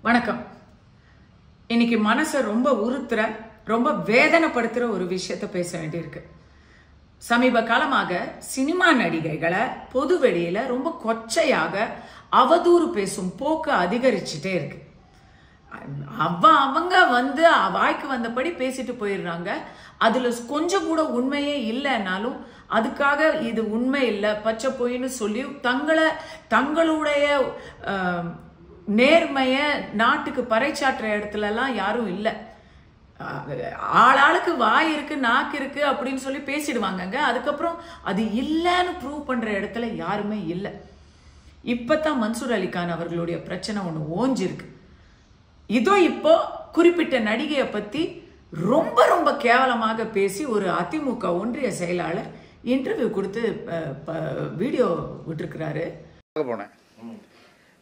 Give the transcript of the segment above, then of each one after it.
வணக்கம். இன்னைக்கு மனசை ரொம்ப உறுத்துற, ரொம்ப வேதனைப்படுத்துற ஒரு விஷயத்த பேச வேண்டியிருக்கு. சமீப காலமாக சினிமா நடிகைகளை பொது வெளியில ரொம்ப கொச்சையாக அவதூறு பேசும் போக்கு அதிகரிச்சுட்டே இருக்கு. அவங்க வந்து வாய்க்கு வந்தபடி பேசிட்டு போயிடுறாங்க. அதுல கொஞ்சம் கூட உண்மையே இல்லைன்னாலும் அதுக்காக இது உண்மை இல்லை பச்சை பொய்ன்னு சொல்லி தங்களுடைய நேர்மைய நாட்டுக்கு பறைச்சாற்ற இடத்துல எல்லாம் யாரும் இல்லை. ஆளாளுக்கு வாய் இருக்கு, நாக்கு இருக்கு அப்படின்னு சொல்லி பேசிடுவாங்க. அதுக்கப்புறம் அது இல்லைன்னு ப்ரூவ் பண்ற இடத்துல யாருமே இல்லை. இப்பதான் மன்சூர் அலிகான் அவர்களுடைய பிரச்சனை ஒண்ணு ஓஞ்சிருக்கு. இதோ இப்போ குறிப்பிட்ட நடிகையை பத்தி ரொம்ப ரொம்ப கேவலமாக பேசி ஒரு அதிமுக ஒன்றிய செயலாளர் இன்டர்வியூ கொடுத்து வீடியோ விட்டுருக்கிறாரு. போனேன்,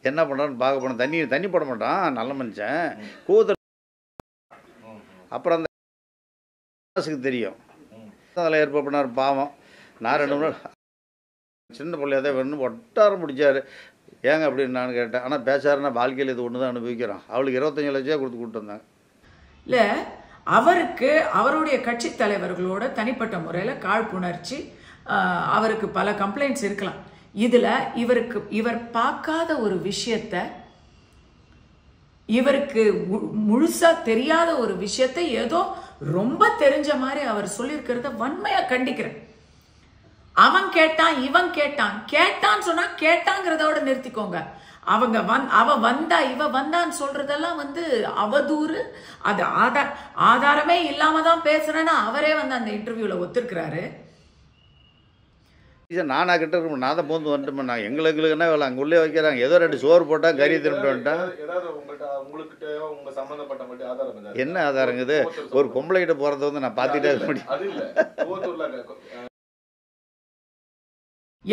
என்ன பண்ணுறான்னு பார்க்க போனேன். தண்ணி போட மாட்டான், நல்ல மனுஷன் கூதல். அப்புறம் அந்த தெரியும் அதில் ஏற்பாடு பண்ணார். பாவம், நான் 2 நாள் சின்ன பிள்ளையாதான் வேணும் ஒட்டாரம் பிடிச்சார். ஏங்க அப்படின்னு நான் கேட்டேன். ஆனால் பேசாருன்னா வாழ்க்கையில் இது ஒன்று தான் அனுபவிக்கிறான். அவளுக்கு 25 லட்சம் கொடுத்து கூப்பிட்டு வந்தாங்க. இல்லை, அவருக்கு அவருடைய கட்சி தலைவர்களோட தனிப்பட்ட முறையில் காழ்ப்புணர்ச்சி, அவருக்கு பல கம்ப்ளைண்ட்ஸ் இருக்கலாம். இதுல இவர் பார்க்காத ஒரு விஷயத்த, இவருக்கு முழுசா தெரியாத ஒரு விஷயத்த ஏதோ ரொம்ப தெரிஞ்ச மாதிரி அவர் சொல்லியிருக்கிறத வன்மையா கண்டிக்கிறேன். அவன் கேட்டான், இவன் கேட்டான்னு சொன்னா கேட்டாங்கிறதோட நிறுத்திக்கோங்க. அவ வந்தா இவ வந்தான்னு சொல்றதெல்லாம் வந்து அவதூறு. அது ஆதாரமே இல்லாம தான் பேசுறேன்னா அவரே வந்து அந்த இன்டர்வியூல ஒத்துருக்கிறாரு. நானா கிட்ட இருக்கும், நான் தான் போந்து வந்துட்டோம். நான் எங்களுக்கு என்ன வேலை, அங்கே உள்ளே வைக்கிறாங்க. ஏதோ 2 சோறு போட்டா கறி திரும்பிட்டு வந்துட்டேன். என்ன ஆதாரங்குது? ஒரு பொம்பளை கிட்ட போறத வந்து நான் பார்த்துட்டே இருக்க முடியும்.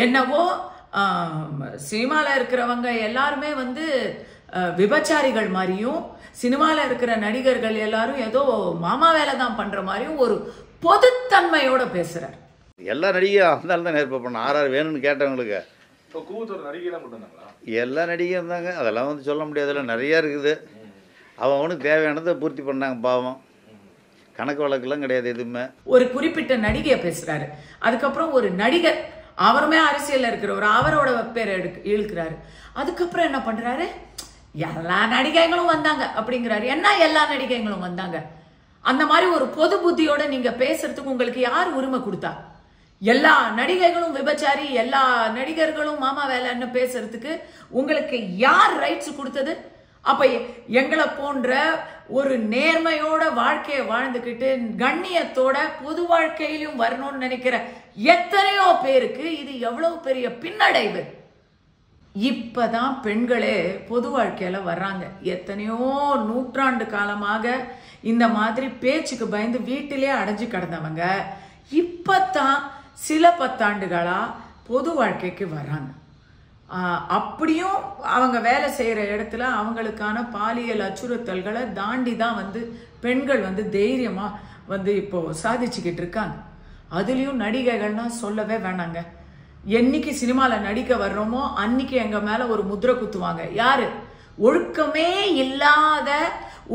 என்னவோ சினிமால இருக்கிறவங்க எல்லாருமே வந்து விபச்சாரிகள் மாதிரியும், சினிமால இருக்கிற நடிகர்கள் எல்லாரும் ஏதோ மாமா வேலை தான் பண்ற மாதிரியும் ஒரு பொதுத்தன்மையோட பேசுறார். எல்லா நடிகையும் இருந்தாலும் தான் ஏற்பாடு பண்ண. ஆர்ஆர் வேணும்னு கேட்டவங்களுக்கு எல்லா நடிகையும் இருந்தாங்க. அதெல்லாம் வந்து சொல்ல முடியாதுல்ல, நிறையா இருக்குது. அவனுக்கு தேவையானதை பூர்த்தி பண்ணாங்க. பாவம், கணக்கு வழக்கெல்லாம் கிடையாது எதுவுமே. ஒரு குறிப்பிட்ட நடிகையை பேசுறாரு. அதுக்கப்புறம் ஒரு நடிகர், அவருமே அரசியல்ல இருக்கிறவர், அவரோட பேரை இழுக்கிறாரு. அதுக்கப்புறம் என்ன பண்றாரு, எல்லா நடிகைகளும் வந்தாங்க அப்படிங்கிறாரு. என்ன எல்லா நடிகைகளும் வந்தாங்க? அந்த மாதிரி ஒரு பொது புத்தியோட நீங்க பேசுறதுக்கு உங்களுக்கு யார் உரிமை கொடுத்தா? எல்லா நடிகைகளும் விபச்சாரி, எல்லா நடிகர்களும் மாமா வேலைன்னு பேசுறதுக்கு உங்களுக்கு யார் ரைட்ஸ் கொடுத்தது? அப்ப எங்களை போன்ற ஒரு நேர்மையோட வாழ்க்கையை வாழ்ந்துக்கிட்டு கண்ணியத்தோட பொது வாழ்க்கையிலும் வரணும்னு நினைக்கிற எத்தனையோ பேருக்கு இது எவ்வளவு பெரிய பின்னடைவு. இப்பதான் பெண்களே பொது வாழ்க்கையில வர்றாங்க. எத்தனையோ நூற்றாண்டு காலமாக இந்த மாதிரி பேச்சுக்கு பயந்து வீட்டிலே அடைஞ்சு கிடந்தவங்க இப்பதான் சில 10 ஆண்டுகளா பொது வாழ்க்கைக்கு வர்றாங்க. அப்படியும் அவங்க வேலை செய்யற இடத்துல அவங்களுக்கான பாலியல் அச்சுறுத்தல்களை தாண்டி தான் வந்து பெண்கள் வந்து தைரியமா வந்து இப்போ சாதிச்சுக்கிட்டு இருக்காங்க. அதுலயும் நடிகைகள்னா சொல்லவே வேணாங்க. என்னைக்கு சினிமால நடிக்க வர்றோமோ அன்னைக்கு எங்க மேல ஒரு முத்திரை குத்துவாங்க. யாரு? ஒழுக்கமே இல்லாத,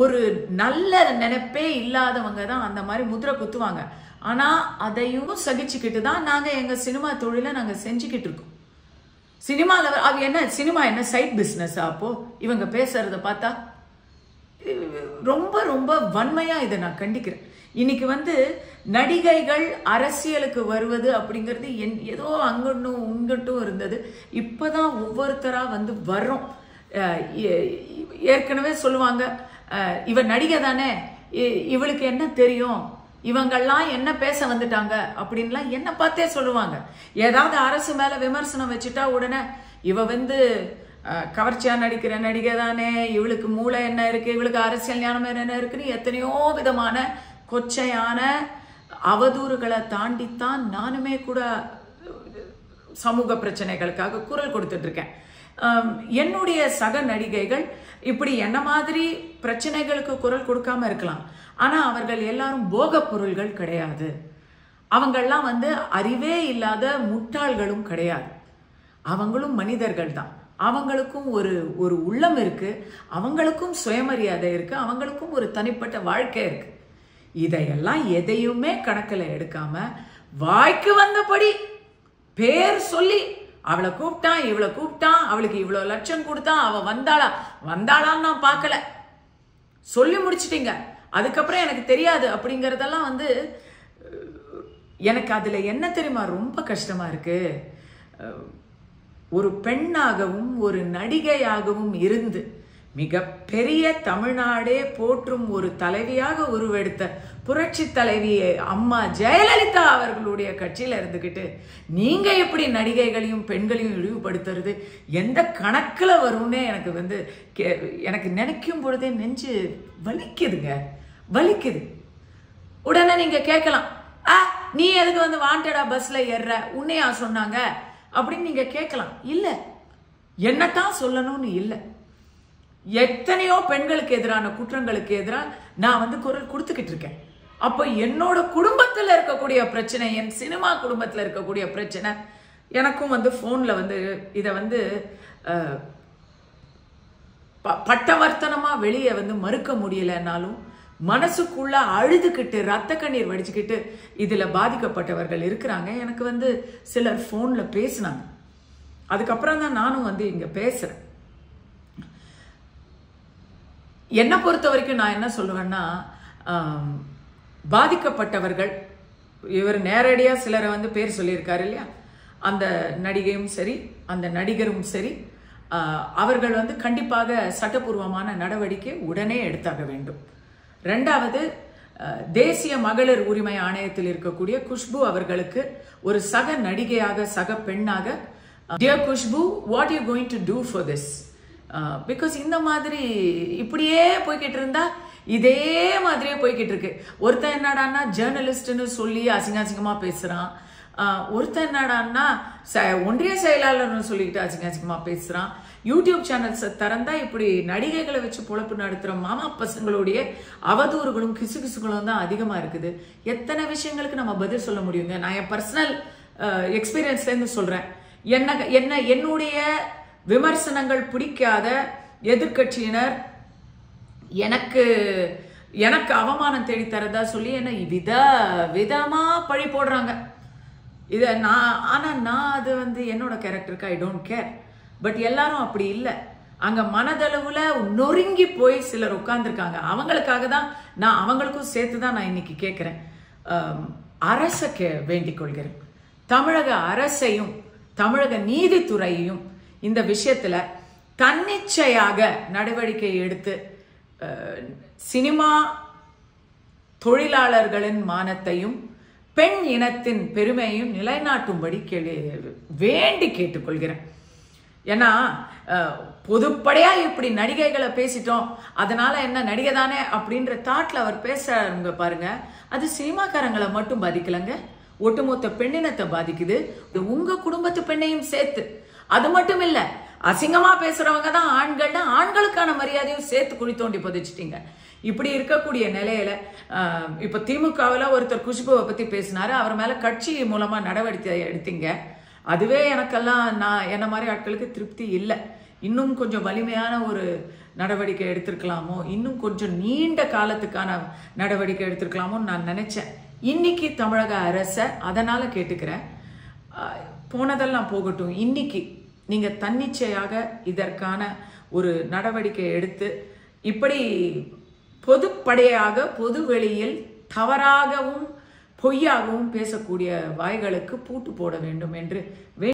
ஒரு நல்ல நினைப்பே இல்லாதவங்க தான் அந்த மாதிரி முத்திரை குத்துவாங்க. ஆனா அதையும் சகிச்சுக்கிட்டு தான் நாங்க எங்க சினிமா தொழிலை நாங்க செஞ்சுக்கிட்டு இருக்கோம். சினிமால அது என்ன, சினிமா என்ன சைட் பிசினஸ்? அப்போ இவங்க பேசுறத பார்த்தா ரொம்ப ரொம்ப வன்மையா இதை நான் கண்டிக்கிறேன். இன்னைக்கு வந்து நடிகைகள் அரசியலுக்கு வருவது அப்படிங்கிறது ஏதோ அங்கட்டும் இங்கட்டும் இருந்தது. இப்பதான் ஒவ்வொருத்தரா வந்து வர்றோம். ஏற்கனவே சொல்லுவாங்க, இவ நடிகை தானே, இவளுக்கு என்ன தெரியும், இவங்கெல்லாம் என்ன பேச வந்துட்டாங்க அப்படின்லாம் என்ன பார்த்தே சொல்லுவாங்க. ஏதாவது அரசு மேல விமர்சனம் வச்சுட்டா உடனே இவ வந்து கவர்ச்சியா நடிக்கிற நடிகை தானே, இவளுக்கு மூளை என்ன இருக்கு, இவளுக்கு அரசியல் ஞானம் என்ன இருக்குன்னு எத்தனையோ விதமான கொச்சையான அவதூறுகளை தாண்டித்தான் நானுமே கூட சமூக பிரச்சனைகளுக்காக குரல் கொடுத்துட்டு இருக்கேன். என்னுடைய சக நடிகைகள் இப்படி என்ன மாதிரி பிரச்சனைகளுக்கு குரல் கொடுக்காம இருக்கலாம். ஆனா அவர்கள் எல்லாரும் போக பொருள்கள் கிடையாது. அவங்கெல்லாம் வந்து அறிவே இல்லாத முட்டாள்களும் கிடையாது. அவங்களும் மனிதர்கள் தான். அவங்களுக்கும் ஒரு ஒரு உள்ளம் இருக்கு, அவங்களுக்கும் சுயமரியாதை இருக்கு, அவங்களுக்கும் ஒரு தனிப்பட்ட வாழ்க்கை இருக்கு. இதையெல்லாம் எதையுமே கணக்கில் எடுக்காம வாய்க்கு வந்தபடி பேர் சொல்லி அவளை கூப்பிட்டான், இவளை கூப்பிட்டான், அவளுக்கு இவ்வளோ லட்சம் கொடுத்தான், அவ வந்தாளான்னு நான் பார்க்கல, சொல்லி முடிச்சிட்டீங்க, அதுக்கப்புறம் எனக்கு தெரியாது அப்படிங்கிறதெல்லாம் வந்து எனக்கு அதுல என்ன தெரியுமா ரொம்ப கஷ்டமா இருக்கு. ஒரு பெண்ணாகவும் ஒரு நடிகையாகவும் இருந்து மிகப்பெரிய தமிழ்நாடே போற்றும் ஒரு தலைவியாக உருவெடுத்த புரட்சி தலைவி அம்மா ஜெயலலிதா அவர்களுடைய கட்சியில இருந்துகிட்டு நீங்க எப்படி நடிகைகளையும் பெண்களையும் இழிவுபடுத்துறது எந்த கணக்குல வரும்னே எனக்கு வந்து எனக்கு நினைக்கும் பொழுதே நெஞ்சு வலிக்குதுங்க, வலிக்குது. உடனே நீங்க கேட்கலாம், நீ எதுக்கு வந்து வாண்டடா பஸ்ல ஏறுற, உன்னையா சொன்னாங்க அப்படின்னு நீங்க கேட்கலாம். இல்ல, என்னத்தான் சொல்லணும்னு இல்லை, எத்தனையோ பெண்களுக்கு எதிரான குற்றங்களுக்கு எதிராக நான் வந்து குரல் கொடுத்துக்கிட்டு இருக்கேன். அப்போ என்னோட குடும்பத்தில் இருக்கக்கூடிய பிரச்சனை, என் சினிமா குடும்பத்தில் இருக்கக்கூடிய பிரச்சனை, எனக்கும் வந்து போன்ல வந்து இதை வந்து பட்டவர்த்தனமா வெளியே வந்து மறுக்க முடியலன்னாலும் மனசுக்குள்ள அழுதுகிட்டு ரத்த கண்ணீர் வடிச்சுக்கிட்டு இதுல பாதிக்கப்பட்டவர்கள் இருக்கிறாங்க. எனக்கு வந்து சிலர் போன்ல பேசினாங்க, அதுக்கப்புறம் தான் நானும் வந்து இங்க பேசுறேன். என்னை பொறுத்த வரைக்கும் நான் என்ன சொல்லுவேன்னா, பாதிக்கப்பட்டவர்கள் இவர் நேரடியா சிலரை வந்து பேர் சொல்லியிருக்காரு இல்லையா, அந்த நடிகையும் சரி அந்த நடிகரும் சரி, அவர்கள் வந்து கண்டிப்பாக சட்டப்பூர்வமான நடவடிக்கை உடனே எடுத்தாக வேண்டும். ரெண்டாவது, தேசிய மகளிர் உரிமை ஆணையத்தில் இருக்கக்கூடிய குஷ்பு அவர்களுக்கு ஒரு சக நடிகையாக சக பெண்ணாக, dear Khushbu, what you going to do for this? Because இந்த மாதிரி இப்படியே போய்கிட்டு இருந்தா இதே மாதிரியே போய்கிட்டு இருக்கு. ஒருத்தன் என்னடான்னா ஜேர்னலிஸ்ட்னு சொல்லி அசிங்கமா பேசுறான், ஒருத்தன் என்னடான்னா ஒன்றிய செயலாளர்னு சொல்லிக்கிட்டு அசிங்கமா பேசுறான். யூடியூப் சேனல்ஸை திறந்தா இப்படி நடிகைகளை வச்சு பொழப்பு நடத்துற மாமா பசங்களுடைய அவதூறுகளும் கிசுகிசுகளும் தான் அதிகமா இருக்குது. எத்தனை விஷயங்களுக்கு நம்ம பதில் சொல்ல முடியுங்க? நான் என் பர்சனல் எக்ஸ்பீரியன்ஸ்ல இருந்து சொல்றேன். என்னுடைய விமர்சனங்கள் பிடிக்காத எதிர்கட்சியினர் எனக்கு அவமானம் தேடி தரதா சொல்லி என்ன விதமா பழி போடுறாங்க. நான் அது வந்து என்னோட கேரக்டருக்கு ஐ டோன்ட் கேர். பட் எல்லாரும் அப்படி இல்லை. அங்க மனதளவுல நொறுங்கி போய் சிலர் உட்கார்ந்துருக்காங்க. அவங்களுக்காக தான் நான் அவங்களுக்கும் சேர்த்துதான் நான் இன்னைக்கு கேட்கிறேன். அரச வேண்டிக் கொள்கிறேன், தமிழக அரசையும் தமிழக நீதித்துறையையும் இந்த விஷயத்துல தன்னிச்சையாக நடவடிக்கை எடுத்து சினிமா தொழிலாளர்களின் மானத்தையும் பெண் இனத்தின் பெருமையையும் நிலைநாட்டும்படி வேண்டி கேட்டுக்கொள்கிறேன். ஏன்னா பொதுப்படையா இப்படி நடிகைகளை பேசிட்டோம், அதனால என்ன நடிகை தானே அப்படின்ற தாட்ல அவர் பேசுறாருங்க பாருங்க. அது சினிமாக்காரங்களை மட்டும் பாதிக்கலங்க, ஒட்டுமொத்த பெண்ணினத்தை பாதிக்குது, உங்க குடும்பத்து பெண்ணையும் சேர்த்து. அது மட்டும் இல்ல, அசிங்கமா பேசுறவங்க தான் ஆண்கள்னா ஆண்களுக்கான மரியாதையும் சேர்த்து குழி தோண்டி புதைச்சிட்டீங்க. இப்படி இருக்கக்கூடிய நிலையில இப்ப திமுகவில் ஒருத்தர் குஷ்புவை பத்தி பேசினாரு, அவர் மேல கட்சி மூலமா நடவடிக்கை எடுத்தீங்க. அதுவே எனக்கெல்லாம் நான் என்ன மாதிரி ஆட்களுக்கு திருப்தி இல்லை. இன்னும் கொஞ்சம் வலிமையான ஒரு நடவடிக்கை எடுத்திருக்கலாமோ, இன்னும் கொஞ்சம் நீண்ட காலத்துக்கான நடவடிக்கை எடுத்திருக்கலாமோன்னு நான் நினைச்சேன். இன்னைக்கு தமிழக அரசை அதனால கேட்டுக்கிறேன், போனதெல்லாம் போகட்டும், இன்னைக்கு நீங்க தன்னிச்சையாக இதற்கான ஒரு நடவடிக்கை எடுத்து இப்படி பொதுப்படையாக பொது வெளியில் தவறாகவும் பொய்யாகவும் பேசக்கூடிய வாய்களுக்கு பூட்டு போட வேண்டும் என்று